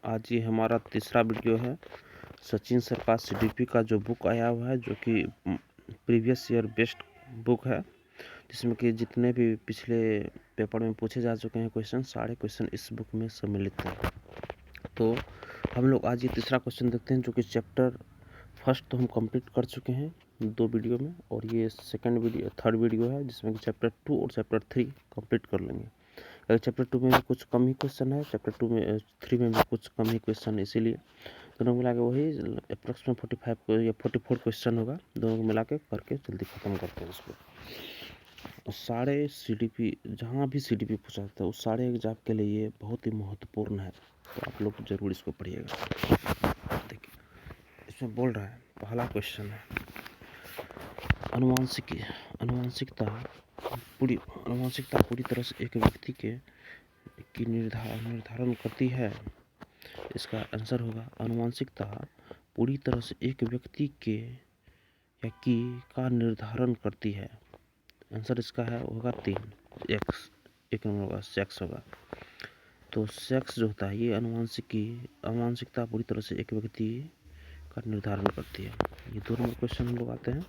आज ये हमारा तीसरा वीडियो है। सचिन सर का सीडीपी का जो बुक आया हुआ है, जो कि प्रीवियस ईयर बेस्ट बुक है, जिसमें कि जितने भी पिछले पेपर में पूछे जा चुके हैं क्वेश्चन, सारे क्वेश्चन इस बुक में सम्मिलित हैं। तो हम लोग आज ये तीसरा क्वेश्चन देखते हैं, जो कि चैप्टर फर्स्ट तो हम कंप्लीट कर चुके हैं 2 वीडियो में, और ये थर्ड वीडियो है जिसमें कि चैप्टर 2 और चैप्टर 3 कंप्लीट कर लेंगे। अगर चैप्टर 2 में भी कुछ कम ही क्वेश्चन है, चैप्टर 3 में भी कुछ कम ही क्वेश्चन है, इसीलिए दोनों मिला के वही अप्रॉक्स में 45 या 44 क्वेश्चन होगा। दोनों को मिला के करके जल्दी ख़त्म करते हैं इसको। और सारे सीडीपी, जहाँ भी सीडीपी पूछा जाता है उस सारे एग्जाम के लिए ये बहुत ही महत्वपूर्ण है, तो आप लोग जरूर इसको पढ़िएगा। देखिए इसमें बोल रहा है, पहला क्वेश्चन है अनुवांशिकता पूरी तरह से एक व्यक्ति की निर्धारण करती है। इसका आंसर होगा अनुवांशिकता पूरी तरह से एक व्यक्ति के या की का निर्धारण करती है। आंसर इसका है होगा 3 एक्स, एक नंबर होगा सेक्स होगा। तो सेक्स जो होता है ये अनुवांशिकता पूरी तरह से एक व्यक्ति का निर्धारण करती है। ये 2 नंबर क्वेश्चन हम लोग आते हैं।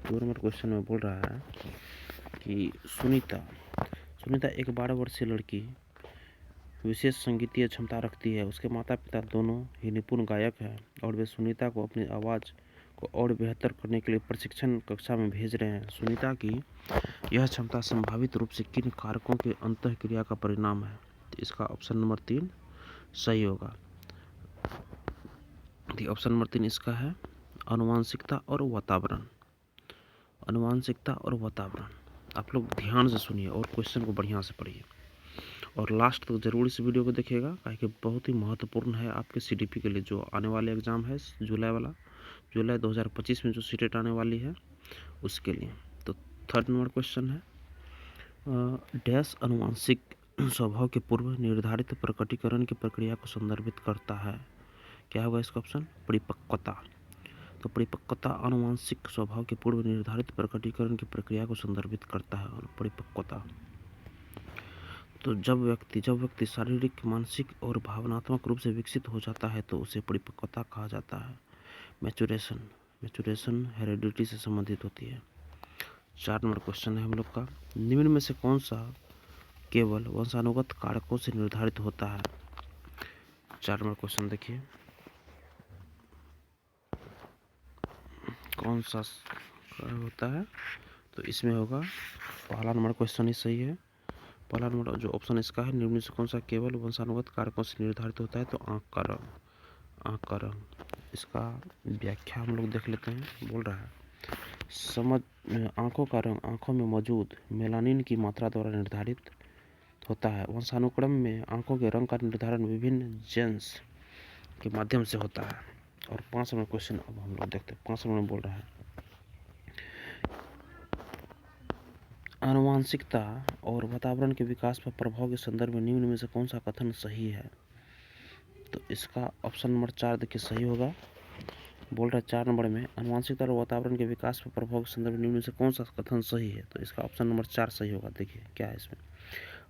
2 नंबर क्वेश्चन में बोल रहा है कि सुनीता एक 12 वर्षीय लड़की विशेष संगीतीय क्षमता रखती है। उसके माता पिता दोनों ही निपुण गायक हैं और वे सुनीता को अपनी आवाज़ को और बेहतर करने के लिए प्रशिक्षण कक्षा में भेज रहे हैं। सुनीता की यह क्षमता संभावित रूप से किन कारकों के अंतःक्रिया का परिणाम है? तो इसका ऑप्शन नंबर 3 सही होगा। ऑप्शन नंबर 3 इसका है अनुवांशिकता और वातावरण। आप लोग ध्यान से सुनिए और क्वेश्चन को बढ़िया से पढ़िए, और लास्ट तक जरूर इस वीडियो को देखिएगा, क्योंकि बहुत ही महत्वपूर्ण है आपके सीडीपी के लिए। जो आने वाले एग्ज़ाम है जुलाई 2025 में जो सीटेट आने वाली है उसके लिए। तो थर्ड नंबर क्वेश्चन है डैश अनुवांशिक स्वभाव के पूर्व निर्धारित प्रकटीकरण की प्रक्रिया को संदर्भित करता है। क्या होगा इसका ऑप्शन? परिपक्वता। तो परिपक्वता अनुवांशिक स्वभाव के पूर्व निर्धारित प्रकटीकरण की प्रक्रिया को संदर्भित करता है। और परिपक्वता तो जब व्यक्ति शारीरिक, मानसिक और भावनात्मक रूप से विकसित हो जाता है तो उसे परिपक्वता कहा जाता है। मैचुरेशन हेरेडिटी से संबंधित होती है। 4 नंबर क्वेश्चन है हम लोग का, निम्न में से कौन सा केवल वंशानुगत कारकों से निर्धारित होता है? 4 नंबर क्वेश्चन देखिए, कौन सा होता है? तो इसमें होगा पहला नंबर क्वेश्चन ही सही है। पहला नंबर जो ऑप्शन इसका है, निम्न से कौन सा केवल वंशानुगत कारकों से निर्धारित होता है? तो आँख का रंग। इसका व्याख्या हम लोग देख लेते हैं। बोल रहा है आँखों का रंग आँखों में मौजूद मेलानिन की मात्रा द्वारा निर्धारित होता है। वंशानुक्रम में आँखों के रंग का निर्धारण विभिन्न जीन्स के माध्यम से होता है। और 5 नंबर क्वेश्चन अब हम लोग देखते हैं। 5 नंबर में बोल रहा है आनुवांशिकता और वातावरण के विकास पर प्रभाव के संदर्भ में निम्न में से कौन सा कथन सही है? तो इसका ऑप्शन नंबर 4 देखिए सही होगा। बोल रहा है 4 नंबर में आनुवांशिकता और वातावरण के विकास पर प्रभाव के संदर्भ में निम्न में से कौन सा कथन सही है? तो इसका ऑप्शन नंबर 4 सही होगा। देखिए क्या है इसमें,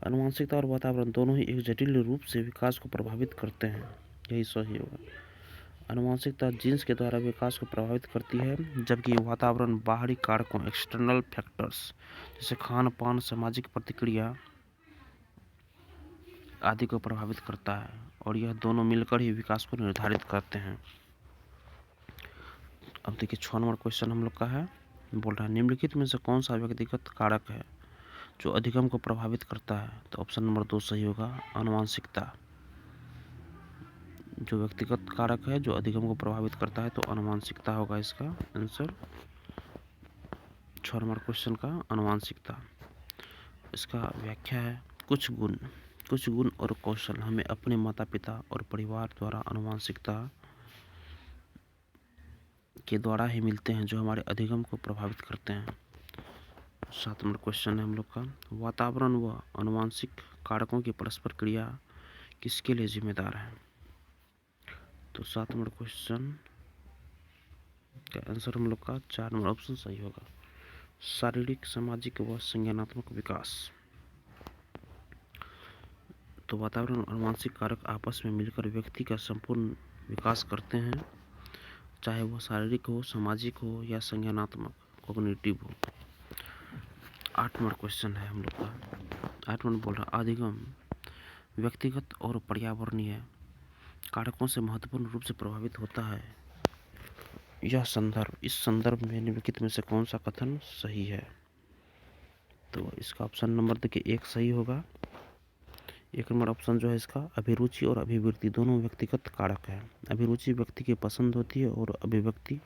आनुवांशिकता और वातावरण दोनों ही एक जटिल रूप से विकास को प्रभावित करते हैं, यही सही होगा। आनुवांशिकता जीन्स के द्वारा विकास को प्रभावित करती है, जबकि वातावरण बाहरी कारकों एक्सटर्नल फैक्टर्स जैसे खान पान, सामाजिक प्रतिक्रिया आदि को प्रभावित करता है, और यह दोनों मिलकर ही विकास को निर्धारित करते हैं। अब देखिए 6 नंबर क्वेश्चन हम लोग का है। बोल रहा है निम्नलिखित में से कौन सा व्यक्तिगत कारक है जो अधिगम को प्रभावित करता है? तो ऑप्शन नंबर 2 सही होगा, अनुवांशिकता। जो व्यक्तिगत कारक है जो अधिगम को प्रभावित करता है तो अनुवांशिकता होगा इसका आंसर। 6 नंबर क्वेश्चन का अनुवांशिकता, इसका व्याख्या है कुछ गुण और कौशल हमें अपने माता पिता और परिवार द्वारा अनुवांशिकता के द्वारा ही मिलते हैं, जो हमारे अधिगम को प्रभावित करते हैं। 7 नंबर क्वेश्चन है हम लोग का, वातावरण व अनुवांशिक कारकों की परस्पर क्रिया किसके लिए जिम्मेदार है? तो 7 नंबर क्वेश्चन का आंसर हम लोग का 4 नंबर ऑप्शन सही होगा, शारीरिक, सामाजिक व संज्ञानात्मक विकास। तो वातावरण और आनुवंशिक कारक आपस में मिलकर व्यक्ति का संपूर्ण विकास करते हैं, चाहे वो शारीरिक हो, सामाजिक हो या संज्ञानात्मक कॉग्निटिव हो। 8 नंबर क्वेश्चन है हम लोग का। 8 नंबर बोल रहा अधिगम व्यक्तिगत और पर्यावरणीय कारकों से महत्वपूर्ण रूप से प्रभावित होता है। यह संदर्भ, इस संदर्भ में निम्नलिखित में से कौन सा कथन सही है? तो इसका ऑप्शन नंबर देखिए 1 सही होगा। 1 नंबर ऑप्शन जो है इसका अभिरुचि और अभिवृत्ति दोनों व्यक्तिगत कारक है। अभिरुचि व्यक्ति की पसंद होती है और अभिव्यक्ति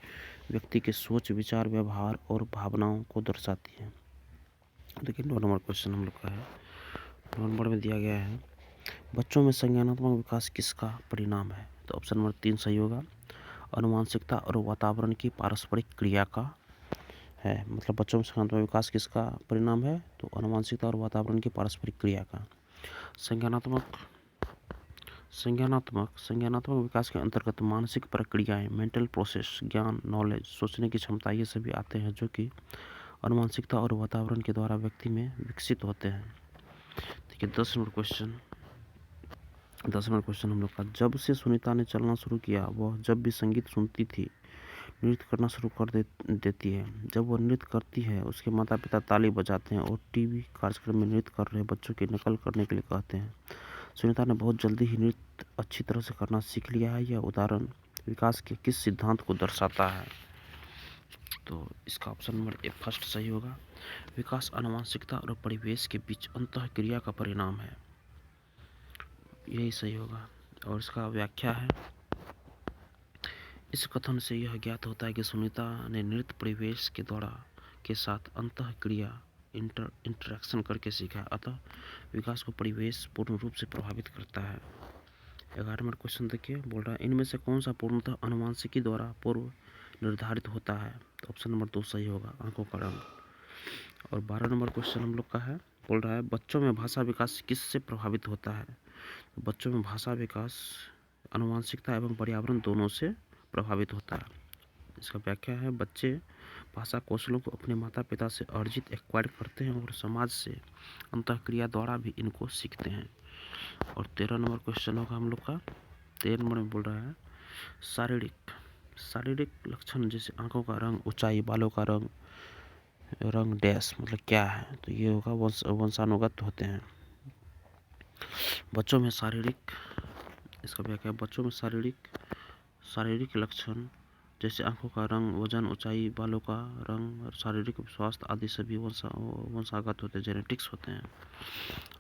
व्यक्ति के सोच, विचार, व्यवहार और भावनाओं को दर्शाती है। देखिए 9 नंबर क्वेश्चन हम लोग का है। 9 नंबर में दिया गया है बच्चों में संज्ञानात्मक विकास किसका परिणाम है? तो ऑप्शन नंबर 3 सही होगा। आनुवंशिकता और वातावरण की पारस्परिक क्रिया का है। मतलब बच्चों में संज्ञानात्मक विकास किसका परिणाम है? तो आनुवंशिकता और वातावरण की पारस्परिक क्रिया का। संज्ञानात्मक विकास के अंतर्गत मानसिक प्रक्रियाएं, मेंटल प्रोसेस, ज्ञान, नॉलेज, सोचने की क्षमता, ये सभी आते हैं जो कि आनुवंशिकता और वातावरण के द्वारा व्यक्ति में विकसित होते हैं। देखिए 10 नंबर क्वेश्चन हम लोग का। जब से सुनीता ने चलना शुरू किया, वह जब भी संगीत सुनती थी नृत्य करना शुरू कर देती है। जब वह नृत्य करती है उसके माता पिता ताली बजाते हैं और टीवी कार्यक्रम में नृत्य कर रहे बच्चों की नकल करने के लिए कहते हैं। सुनीता ने बहुत जल्दी ही नृत्य अच्छी तरह से करना सीख लिया है। यह उदाहरण विकास के किस सिद्धांत को दर्शाता है? तो इसका ऑप्शन नंबर 1 फर्स्ट सही होगा। विकास आनुवंशिकता और परिवेश के बीच अंतःक्रिया का परिणाम है, यही सही होगा। और इसका व्याख्या है, इस कथन से यह ज्ञात होता है कि सुनीता ने नृत्य परिवेश के द्वारा के साथ अंतःक्रिया इंटरेक्शन करके सीखा, अतः विकास को परिवेश पूर्ण रूप से प्रभावित करता है। 11 नंबर क्वेश्चन देखिए, बोल रहा है इनमें से कौन सा पूर्णतः आनुवंशिकी द्वारा पूर्व निर्धारित होता है? तो ऑप्शन नंबर 2 सही होगा, आंखों का रंग। और 12 नंबर क्वेश्चन हम लोग का है, बोल रहा है बच्चों में भाषा विकास किससे प्रभावित होता है? तो बच्चों में भाषा विकास आनुवंशिकता एवं पर्यावरण दोनों से प्रभावित होता है। इसका व्याख्या है, बच्चे भाषा कौशलों को अपने माता पिता से अर्जित एक्वायर करते हैं और समाज से अंतःक्रिया द्वारा भी इनको सीखते हैं। और 13 नंबर क्वेश्चन होगा हम लोग का। 13 नंबर में बोल रहा है शारीरिक लक्षण जैसे आंखों का रंग, ऊंचाई, बालों का रंग डैश मतलब क्या है? तो ये होगा वंशानुगत होते हैं। बच्चों में शारीरिक, इसका व्याख्या, बच्चों में शारीरिक लक्षण जैसे आंखों का रंग, वजन, ऊंचाई, बालों का रंग और शारीरिक स्वास्थ्य आदि सभी वंशागत होते हैं, जेनेटिक्स होते हैं।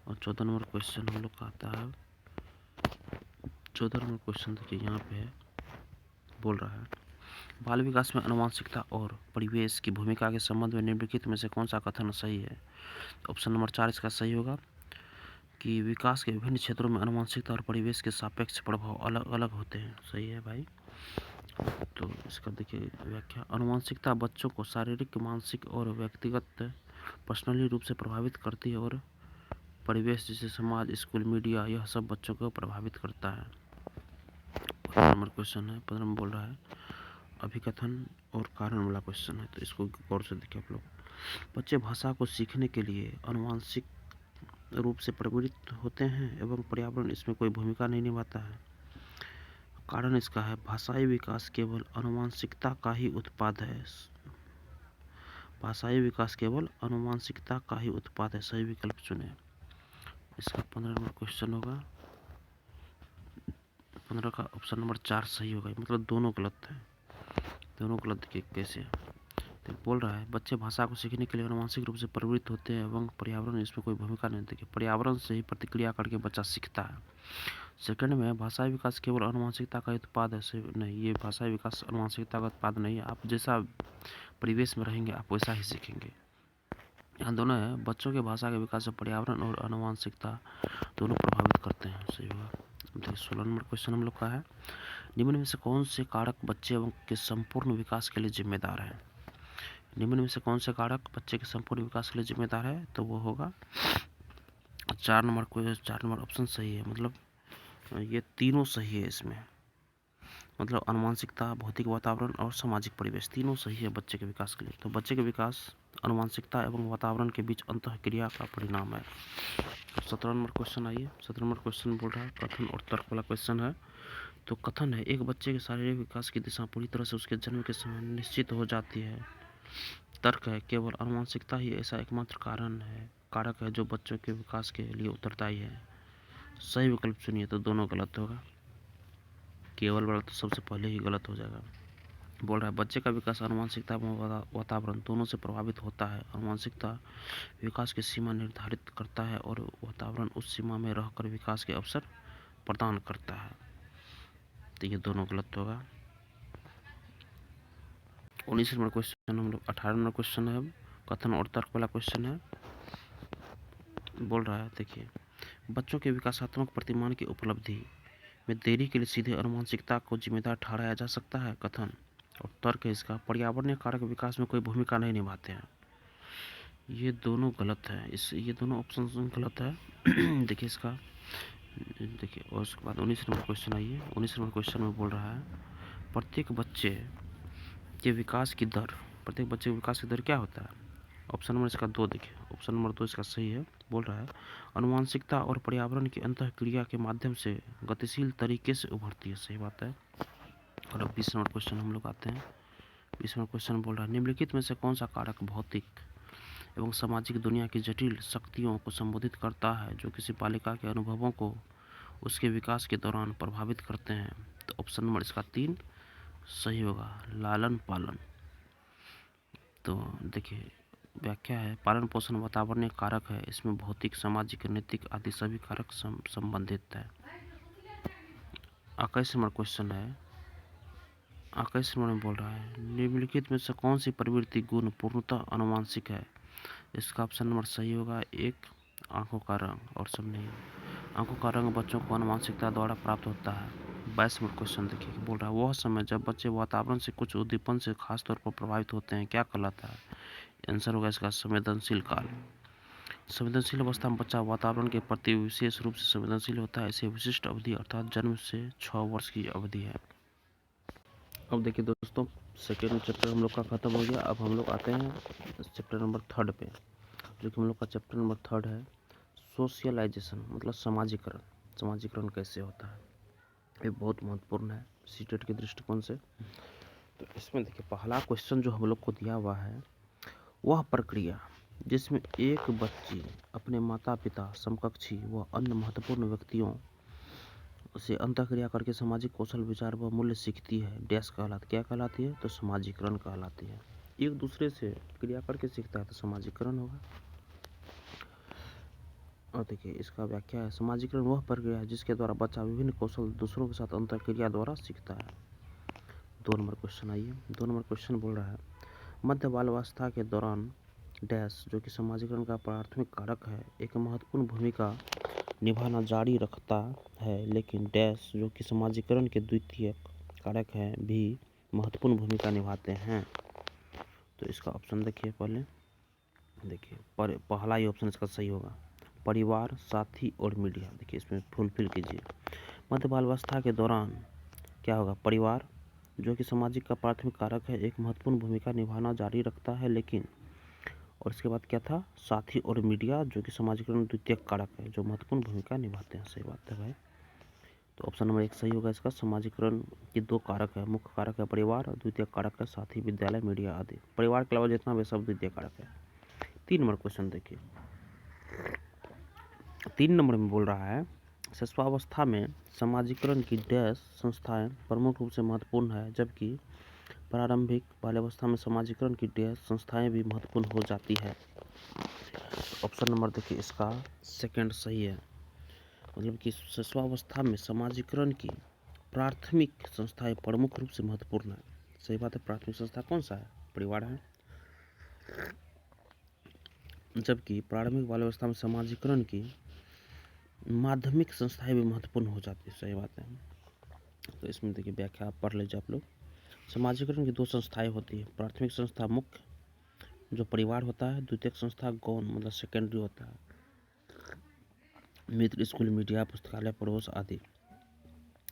और 14 नंबर क्वेश्चन हम लोग का आता है। 14 नंबर क्वेश्चन देखिए यहाँ पे है, बोल रहा है बाल विकास में आनुवंशिकता और परिवेश की भूमिका के संबंध में निम्नलिखित में से कौन सा कथन सही है? ऑप्शन नंबर 4 इसका सही होगा कि विकास के विभिन्न क्षेत्रों में आनुवंशिकता और परिवेश के सापेक्ष प्रभाव अलग अलग होते हैं। सही है भाई। तो इसका देखिए व्याख्या, आनुवंशिकता बच्चों को शारीरिक, मानसिक और व्यक्तिगत पर्सनली रूप से प्रभावित करती है और परिवेश जैसे समाज, स्कूल, मीडिया, यह सब बच्चों को प्रभावित करता है। 15 नंबर क्वेश्चन है, 15 में बोल रहा है अभिकथन और कारण वाला क्वेश्चन है, तो इसको गौर से देखिए आप लोग। बच्चे भाषा को सीखने के लिए आनुवंशिक रूप से प्रवृत्त होते हैं एवं पर्यावरण इसमें कोई भूमिका नहीं निभाता है। कारण इसका है, भाषाई विकास केवल आनुवंशिकता का ही उत्पाद है। भाषाई विकास केवल आनुवंशिकता का ही उत्पाद है। सही विकल्प चुने। इसका 15 नंबर क्वेश्चन होगा, 15 का ऑप्शन नंबर 4 सही होगा। मतलब दोनों गलत है, दोनों गलत। देखिए कैसे तो बोल रहा है बच्चे भाषा को सीखने के लिए आनुवंशिक रूप से प्रवृत्त होते हैं एवं पर्यावरण इसमें कोई भूमिका नहीं। देखिए पर्यावरण से ही प्रतिक्रिया करके बच्चा सीखता है। सेकंड में भाषाई विकास केवल आनुवंशिकता का उत्पाद है। नहीं, ये भाषाई विकास आनुवंशिकता का उत्पाद नहीं है। आप जैसा परिवेश में रहेंगे आप वैसा ही सीखेंगे। यहाँ दोनों है, बच्चों के भाषा के विकास से पर्यावरण और आनुवंशिकता दोनों प्रभावित करते हैं। सही होगा। देखिए 16 नंबर क्वेश्चन हम लोग का है, निम्न में से कौन से कारक बच्चे के संपूर्ण विकास के लिए जिम्मेदार है? निम्न में से कौन से कारक बच्चे के संपूर्ण विकास के लिए जिम्मेदार है? तो वो होगा 4 नंबर ऑप्शन सही है। मतलब ये तीनों सही है इसमें। मतलब अनुवांशिकता, भौतिक वातावरण और सामाजिक परिवेश तीनों सही है बच्चे के विकास के लिए। तो बच्चे के विकास अनुवांशिकता एवं वातावरण के बीच अंतःक्रिया का परिणाम है। 17 नंबर क्वेश्चन आइए। 17 नंबर क्वेश्चन बोल रहा है कथन और तर्क वाला क्वेश्चन है। तो कथन है, एक बच्चे के शारीरिक विकास की दिशा पूरी तरह से उसके जन्म के समय निश्चित हो जाती है। तर्क है, केवल अनुवांशिकता ही ऐसा एकमात्र कारक है जो बच्चों के विकास के लिए उत्तरदायी है। सही विकल्प चुनिए। तो दोनों गलत होगा, केवल वाला तो सबसे पहले ही गलत हो जाएगा। बोल रहा है बच्चे का विकास अनुवांशिकता एवं वातावरण दोनों से प्रभावित होता है। अनुवांशिकता विकास की सीमा निर्धारित करता है और वातावरण उस सीमा में रहकर विकास के अवसर प्रदान करता है। तो ये दोनों गलत होगा। 19 नंबर क्वेश्चन हम लोग 18 नंबर क्वेश्चन है, कथन और तर्क वाला क्वेश्चन है। बोल रहा है देखिए, बच्चों के विकासात्मक प्रतिमान की उपलब्धि में देरी के लिए सीधे अनुवांशिकता को जिम्मेदार ठहराया जा सकता है। कथन और तर्क है इसका, पर्यावरणीय कारक विकास में कोई भूमिका नहीं निभाते हैं। ये दोनों गलत है, ये दोनों ऑप्शन गलत है। देखिए इसका, देखिए और उसके बाद 19 नंबर क्वेश्चन आइए। 19 नंबर क्वेश्चन में बोल रहा है प्रत्येक बच्चे के विकास की दर क्या होता है। ऑप्शन नंबर इसका 2 देखिए, ऑप्शन नंबर 2 इसका सही है। बोल रहा है अनुवांशिकता और पर्यावरण की अंतःक्रिया के माध्यम से गतिशील तरीके से उभरती है। सही बात है। और अब 20 नंबर क्वेश्चन हम लोग आते हैं। 20 नंबर क्वेश्चन बोल रहा है निम्नलिखित में से कौन सा कारक भौतिक एवं सामाजिक दुनिया की जटिल शक्तियों को संबोधित करता है जो किसी बालिका के अनुभवों को उसके विकास के दौरान प्रभावित करते हैं। तो ऑप्शन नंबर इसका 3 सही होगा, लालन पालन। तो देखिए व्याख्या है, पालन पोषण वातावरणीय कारक है, इसमें भौतिक, सामाजिक, नैतिक आदि सभी कारक संबंधित है। 21 नंबर क्वेश्चन है, 21 नंबर में बोल रहा है निम्नलिखित में से कौन सी प्रवृत्ति गुण पूर्णतः अनुवांशिक है। इसका ऑप्शन नंबर सही होगा 1 आंखों का रंग, और सब नहीं। आंखों का रंग बच्चों को अनुवांशिकता द्वारा प्राप्त होता है। 22 नंबर क्वेश्चन देखिए, बोल रहा है वह समय जब बच्चे वातावरण से कुछ उद्दीपन से खास तौर पर प्रभावित होते हैं क्या कहलाता है। आंसर होगा इसका संवेदनशील काल। संवेदनशील अवस्था में बच्चा वातावरण के प्रति विशेष रूप से संवेदनशील होता है। इसे विशिष्ट अवधि अर्थात जन्म से 6 वर्ष की अवधि है। अब देखिए दोस्तों, सेकेंड चैप्टर हम लोग का खत्म हो गया। अब हम लोग आते हैं चैप्टर नंबर 3 पे, जो कि हम लोग का चैप्टर नंबर 3 है सोशलाइजेशन, मतलब समाजीकरण। समाजीकरण कैसे होता है, ये बहुत महत्वपूर्ण है सीटेट के दृष्टिकोण से। तो इसमें देखिए पहला क्वेश्चन जो हम लोग को दिया हुआ है, वह प्रक्रिया जिसमें एक बच्ची अपने माता पिता, समकक्षी व अन्य महत्वपूर्ण व्यक्तियों से अंतःक्रिया करके सामाजिक कौशल, विचार व मूल्य सीखती है, डैश कहलाती, क्या कहलाती है, तो समाजीकरण कहलाती है। एक दूसरे से क्रिया करके सीखता है तो समाजीकरण होगा। और देखिए इसका व्याख्या है, समाजीकरण वह प्रक्रिया है जिसके द्वारा बच्चा विभिन्न कौशल दूसरों के साथ अंतःक्रिया द्वारा सीखता है। 2 नंबर क्वेश्चन आइए। 2 नंबर क्वेश्चन बोल रहा है मध्य बाल्यावस्था के दौरान डैश, जो कि समाजीकरण का प्राथमिक कारक है, एक महत्वपूर्ण भूमिका निभाना जारी रखता है, लेकिन डैश, जो कि समाजीकरण के द्वितीय कारक हैं, भी महत्वपूर्ण भूमिका निभाते हैं। तो इसका ऑप्शन देखिए, पहले देखिए पहला ही ऑप्शन इसका सही होगा, परिवार, साथी और मीडिया। देखिए इसमें फुलफिल कीजिए। मध्य बाल्यावस्था के दौरान क्या होगा, परिवार, जो कि सामाजिक का प्राथमिक कारक है, एक महत्वपूर्ण भूमिका निभाना जारी रखता है, लेकिन, और इसके बाद क्या था, साथी और मीडिया, जो कि समाजीकरण द्वितीय कारक है, जो महत्वपूर्ण भूमिका निभाते हैं। सही बात है भाई। तो ऑप्शन नंबर 1 सही होगा इसका। समाजीकरण के 2 कारक है, मुख्य कारक है परिवार और द्वितीय कारक है साथी, विद्यालय, मीडिया आदि। परिवार के अलावा जितना भी सब द्वितीय कारक है। 3 नंबर क्वेश्चन देखिए, 3 नंबर में बोल रहा है शिशुआवस्था में समाजीकरण की डैश संस्थाएं प्रमुख रूप से महत्वपूर्ण है, जबकि प्रारंभिक बाल्यावस्था में समाजीकरण की डैश संस्थाएं भी महत्वपूर्ण हो जाती है। ऑप्शन नंबर देखिए इसका सेकंड सही है, मतलब कि शिशुआवस्था में समाजीकरण की प्राथमिक संस्थाएं प्रमुख रूप से महत्वपूर्ण है। सही बात है। प्राथमिक संस्था कौन सा है, परिवार है, जबकि प्रारंभिक बाल्यावस्था में समाजीकरण की माध्यमिक संस्थाएं भी महत्वपूर्ण हो जाती है। सही बात है। तो इसमें देखिए व्याख्या आप पढ़ लीजिए आप लोग। समाजीकरण की 2 संस्थाएं होती है, प्राथमिक संस्था मुख्य जो परिवार होता है, द्वितीयक संस्था गौण मतलब सेकेंडरी होता है, मित्र, स्कूल, मीडिया, पुस्तकालय, पड़ोस आदि।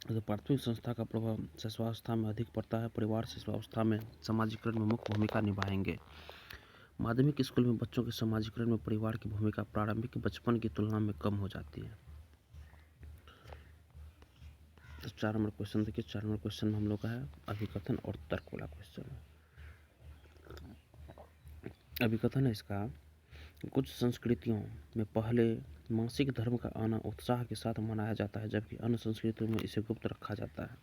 तो प्राथमिक संस्था का प्रभाव शिशुवावस्था में अधिक पड़ता है। परिवार शिशुवावस्था में समाजीकरण में मुख्य भूमिका निभाएंगे। माध्यमिक स्कूल में बच्चों के समाजीकरण में परिवार की भूमिका प्रारंभिक बचपन की तुलना में कम हो जाती है। तो 4 नंबर क्वेश्चन देखिए, 4 नंबर क्वेश्चन में हम लोग का है अभिकथन और तर्क वाला क्वेश्चन है। अभिकथन है इसका, कुछ संस्कृतियों में पहले मासिक धर्म का आना उत्साह के साथ मनाया जाता है, जबकि अन्य संस्कृतियों में इसे गुप्त रखा जाता है।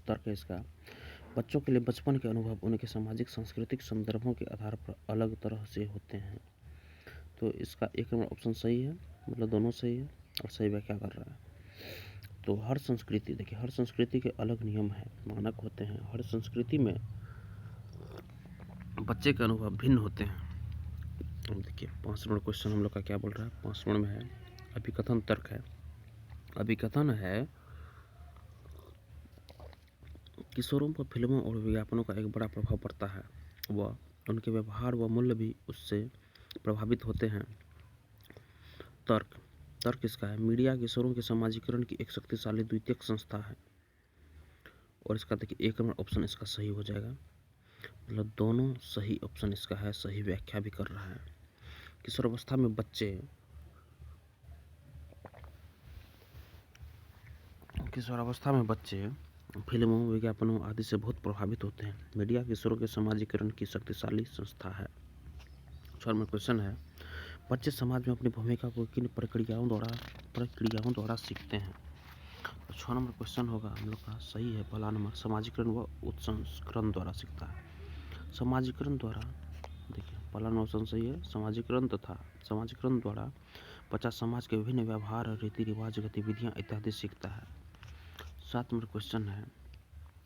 तर्क है इसका, बच्चों के लिए बचपन के अनुभव उनके सामाजिक सांस्कृतिक संदर्भों के आधार पर अलग तरह से होते हैं। तो इसका 1 नंबर ऑप्शन सही है, मतलब दोनों सही है और सही व्याख्या कर रहा है। तो हर संस्कृति, देखिए हर संस्कृति के अलग नियम हैं, मानक होते हैं। हर संस्कृति में बच्चे के अनुभव भिन्न होते हैं। देखिए 5 नंबर क्वेश्चन हम लोग का क्या बोल रहा है, 5 नंबर में है अभिकथन तर्क है। अभिकथन है, किशोरों पर फिल्मों और विज्ञापनों का एक बड़ा प्रभाव पड़ता है, वह उनके व्यवहार व मूल्य भी उससे प्रभावित होते हैं। तर्क इसका है, मीडिया किशोरों के समाजीकरण की एक शक्तिशाली द्वितीयक संस्था है। और इसका देखिए 1 नंबर ऑप्शन इसका सही हो जाएगा, मतलब दोनों सही ऑप्शन इसका है, सही व्याख्या भी कर रहा है। किशोरावस्था में बच्चे फिल्मों, विज्ञापनों आदि से बहुत प्रभावित होते हैं। मीडिया किशोरों के समाजीकरण की शक्तिशाली संस्था है। 6 नंबर क्वेश्चन है, बच्चे समाज में अपनी भूमिका को किन प्रक्रियाओं द्वारा सीखते हैं। तो 6 नंबर क्वेश्चन होगा हम लोग का सही है, पहला नंबर समाजीकरण व उत्संस्करण द्वारा सीखता है। समाजीकरण द्वारा, देखिए पहला नंबर ऑप्शन सही है, समाजीकरण द्वारा बच्चा समाज के विभिन्न व्यवहार, रीति रिवाज, गतिविधियाँ इत्यादि सीखता है। 7 नंबर क्वेश्चन है,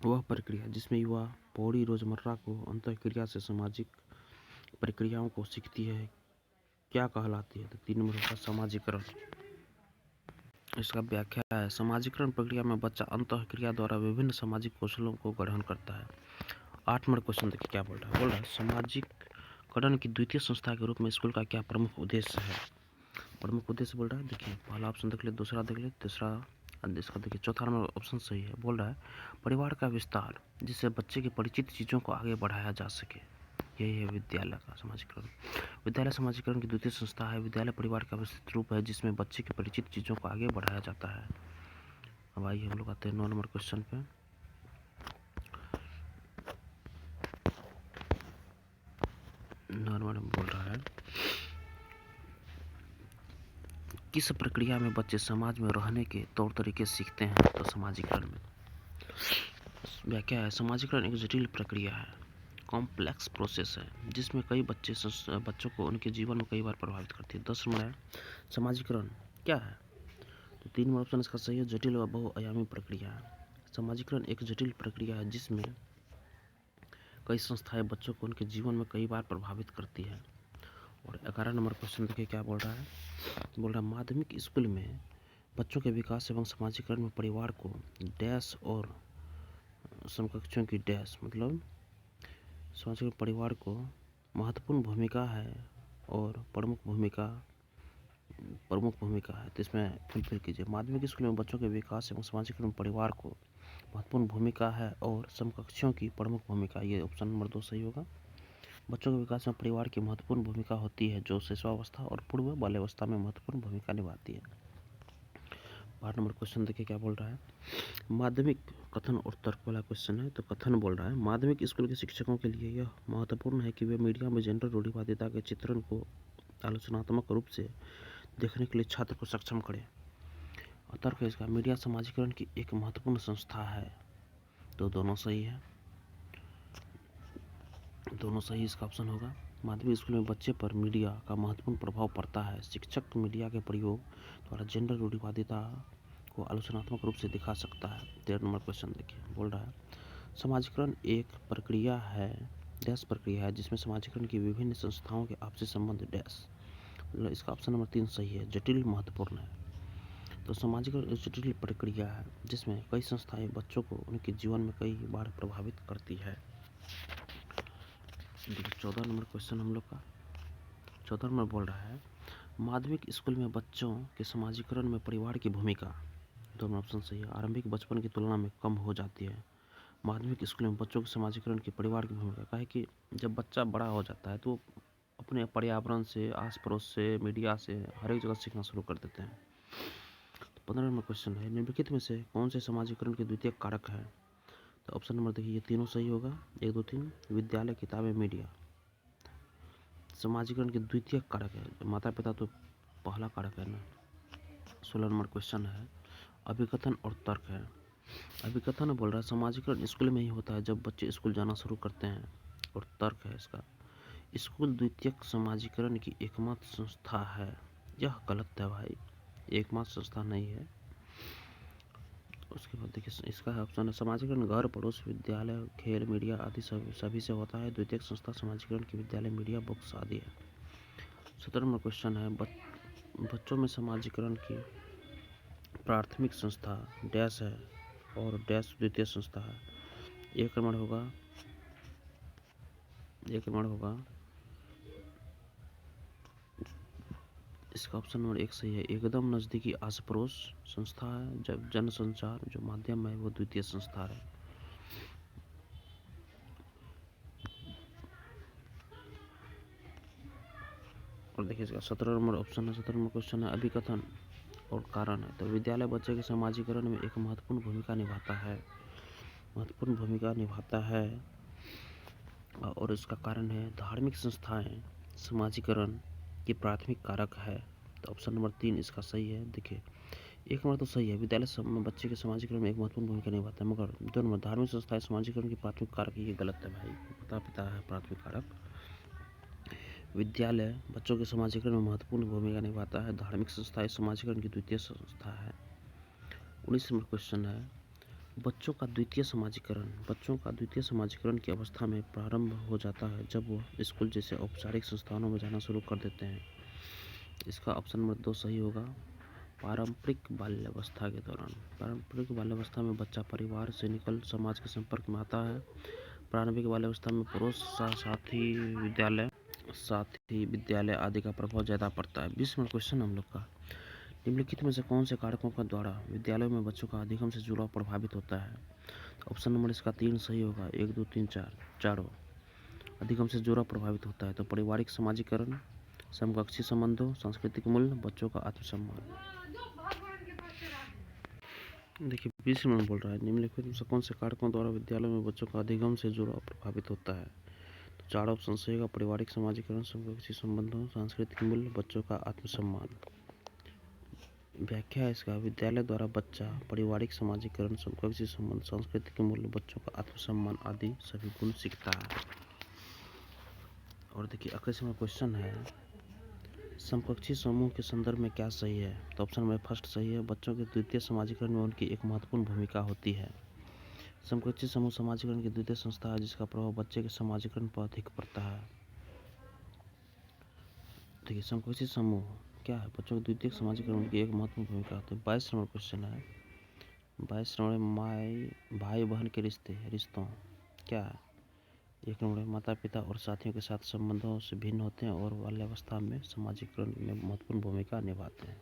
वह प्रक्रिया जिसमें युवा पौड़ी रोजमर्रा को अंतःक्रिया से सामाजिक प्रक्रियाओं को सीखती है क्या कहलाती है। तो 3 नंबर होगा समाजीकरण। इसका व्याख्या है, समाजीकरण प्रक्रिया में बच्चा अंतःक्रिया द्वारा विभिन्न सामाजिक कौशलों को ग्रहण करता है। 8 नंबर क्वेश्चन देखिए क्या बोल रहा है, समाजीकरण की द्वितीय संस्था के रूप में स्कूल का क्या प्रमुख उद्देश्य है। प्रमुख उद्देश्य बोल रहा है, देखिए पहला ऑप्शन देख ले, दूसरा देख ले, तीसरा, इसका देखिए चौथा नंबर ऑप्शन सही है। बोल रहा है परिवार का विस्तार, जिससे बच्चे की परिचित चीज़ों को आगे बढ़ाया जा सके, यही है विद्यालय का समाजीकरण। विद्यालय समाजीकरण की द्वितीय संस्था है। विद्यालय परिवार का विस्तृत रूप है जिसमें बच्चे की परिचित चीज़ों को आगे बढ़ाया जाता है। अब आइए हम लोग आते हैं 9 नंबर क्वेश्चन पे। 9 नंबर में बोल रहा है, किस प्रक्रिया में बच्चे समाज में रहने के तौर तरीके सीखते हैं। तो समाजीकरण में व्याख्या है, समाजीकरण एक जटिल प्रक्रिया है, कॉम्प्लेक्स प्रोसेस है, जिसमें कई बच्चों को उनके जीवन में कई बार प्रभावित करती है। 10 नंबर है, समाजीकरण क्या है। तो 3 नंबर ऑप्शन इसका सही है, जटिल व बहुआयामी प्रक्रिया है। समाजीकरण एक जटिल प्रक्रिया है जिसमें कई संस्थाएं बच्चों को उनके जीवन में कई बार प्रभावित करती है। और 11 नंबर क्वेश्चन देखिए क्या बोल रहा है, बोल रहा है माध्यमिक स्कूल में बच्चों के विकास एवं समाजीकरण में परिवार को डैश और समकक्षों की डैश, मतलब समाजीकरण परिवार को महत्वपूर्ण भूमिका है और प्रमुख भूमिका है, तो इसमें फुलफिल कीजिए। माध्यमिक स्कूल में बच्चों के विकास एवं समाजीकरण परिवार को महत्वपूर्ण भूमिका है और समकक्षों की प्रमुख भूमिका, ये ऑप्शन नंबर 2 सही होगा। बच्चों के विकास में परिवार की महत्वपूर्ण भूमिका होती है जो शिशुवावस्था और पूर्व बाल्यावस्था में महत्वपूर्ण भूमिका निभाती है। 12 नंबर क्वेश्चन देखिए क्या बोल रहा है, माध्यमिक कथन और तर्क वाला क्वेश्चन है। तो कथन बोल रहा है, माध्यमिक स्कूल के शिक्षकों के लिए यह महत्वपूर्ण है कि वे मीडिया में जेंडर रूढ़िवादिता के चित्रण को आलोचनात्मक रूप से देखने के लिए छात्र को सक्षम करें। और तर्क है इसका, मीडिया समाजीकरण की एक महत्वपूर्ण संस्था है। तो दोनों सही है, दोनों सही इसका ऑप्शन होगा। माध्यमिक स्कूल में बच्चे पर मीडिया का महत्वपूर्ण प्रभाव पड़ता है। शिक्षक मीडिया के प्रयोग द्वारा जेंडर रूढ़िवादिता को आलोचनात्मक रूप से दिखा सकता है। 13 नंबर क्वेश्चन देखिए बोल रहा है, समाजीकरण एक प्रक्रिया है, डैश प्रक्रिया है जिसमें समाजीकरण की विभिन्न संस्थाओं के आपसी संबंध डैश, मतलब इसका ऑप्शन नंबर 3 सही है, जटिल महत्वपूर्ण है। तो समाजीकरण एक जटिल प्रक्रिया है जिसमें कई संस्थाएं बच्चों को उनके जीवन में कई बार प्रभावित करती है। 14 नंबर क्वेश्चन हम लोग का 14 नंबर बोल रहा है, माध्यमिक स्कूल में बच्चों के समाजीकरण में परिवार की भूमिका। दोनों ऑप्शन सही है। आरंभिक बचपन की तुलना में कम हो जाती है। माध्यमिक स्कूल में बच्चों के समाजीकरण की परिवार की भूमिका का है कि जब बच्चा बड़ा हो जाता है तो अपने पर्यावरण से, आस पड़ोस से, मीडिया से हर एक जगह सीखना शुरू कर देते हैं। 15 नंबर क्वेश्चन है, निम्नलिखित में से कौन से समाजीकरण के द्वितीय कारक है? तो ऑप्शन नंबर देखिए, ये तीनों सही होगा, 1, 2, 3। विद्यालय, किताबें, मीडिया समाजीकरण के द्वितीय कारक है। माता पिता तो पहला कारक है ना। 16 नंबर क्वेश्चन है, अभिकथन और तर्क है। अभिकथन बोल रहा है समाजीकरण स्कूल में ही होता है जब बच्चे स्कूल जाना शुरू करते हैं। और तर्क है इसका, स्कूल द्वितीयक समाजीकरण की एकमात्र संस्था है। यह गलत है भाई, एकमात्र संस्था नहीं है। उसके बाद देखिए इसका ऑप्शन है, समाजीकरण घर, पड़ोस, विद्यालय, खेल, मीडिया आदि सभी से होता है। द्वितीयक संस्था समाजीकरण की विद्यालय, मीडिया, बुक्स आदि है। 17 नंबर क्वेश्चन है, बच्चों में समाजीकरण की प्राथमिक संस्था डैश है और डैश द्वितीय संस्था है। एक नंबर होगा इसका ऑप्शन नंबर 1 सही है। एकदम नज़दीकी आस पड़ोस संस्था है। जब जनसंचार जो माध्यम है वो द्वितीय संस्था है। और देखिए इसका 17 नंबर ऑप्शन है, 17 नंबर क्वेश्चन है, अभिकथन और कारण है। तो विद्यालय बच्चे के समाजीकरण में एक महत्वपूर्ण भूमिका निभाता है और इसका कारण है धार्मिक संस्थाएं समाजीकरण की प्राथमिक कारक है। तो ऑप्शन नंबर 3 इसका सही है। देखिए एक नंबर तो सही है, विद्यालय में बच्चे के समाजीकरण में एक महत्वपूर्ण भूमिका निभाता है, मगर 2 नंबर धार्मिक संस्थाएं समाजीकरण की प्राथमिक कारक, ये गलत है भाई। माता पिता है प्राथमिक कारक। विद्यालय बच्चों के समाजीकरण में महत्वपूर्ण भूमिका निभाता है, धार्मिक संस्थाएं समाजीकरण की द्वितीय संस्था है। 19 नंबर क्वेश्चन है, बच्चों का द्वितीय समाजीकरण की अवस्था में प्रारंभ हो जाता है जब वो स्कूल जैसे औपचारिक संस्थानों में जाना शुरू कर देते हैं। इसका ऑप्शन नंबर 2 सही होगा, पारंपरिक बाल्यावस्था के दौरान। पारंपरिक बाल्यावस्था में बच्चा परिवार से निकल समाज के संपर्क में आता है। प्रारंभिक बाल्यावस्था में पड़ोस, साथ ही विद्यालय आदि का प्रभाव ज़्यादा पड़ता है। 20 नंबर क्वेश्चन हम लोग का, निम्नलिखित में से कौन से कारकों का द्वारा विद्यालयों में बच्चों का अधिगम से जुड़ाव प्रभावित होता है? ऑप्शन नंबर इसका 3 सही होगा, 1, 2, 3, 4 चारों अधिगम से जुड़ाव प्रभावित होता है। तो पारिवारिक समाजीकरण, समकक्षी संबंधों, सांस्कृतिक मूल्य, बच्चों का आत्मसम्मान। देखिए 20 नंबर बोल रहा है, निम्नलिखित में से कौन से कारकों द्वारा विद्यालयों में बच्चों का अधिगम से जुड़ाव प्रभावित होता है? तो 4 ऑप्शन सही होगा, पारिवारिक समाजीकरण, समकक्षी संबंधों, सांस्कृतिक मूल्य, बच्चों का आत्मसम्मान। व्याख्या है इसका, विद्यालय द्वारा बच्चा पारिवारिक समाजीकरण, समकक्षी संबंध, सांस्कृतिक मूल्य, बच्चों का आत्मसम्मान आदि सभी गुण सीखता है। और देखिए 21 नंबर क्वेश्चन है, समकक्षी समूह के संदर्भ में क्या सही है? तो ऑप्शन नंबर फर्स्ट सही है, बच्चों के द्वितीय समाजीकरण में उनकी एक महत्वपूर्ण भूमिका होती है। समकक्षी समूह समाजीकरण की द्वितीय संस्था है जिसका प्रभाव बच्चे के समाजीकरण पर अधिक पड़ता है। देखिए समकक्षी समूह क्या है? बच्चों के द्वितीय समाजीकरण की एक महत्वपूर्ण भूमिका होती है। 22 नंबर क्वेश्चन है, 22 नंबर भाई बहन के रिश्तों क्या है? 1 नंबर माता पिता और साथियों के साथ संबंधों से भिन्न होते हैं और बाल्यावस्था में समाजीकरण में महत्वपूर्ण भूमिका निभाते हैं।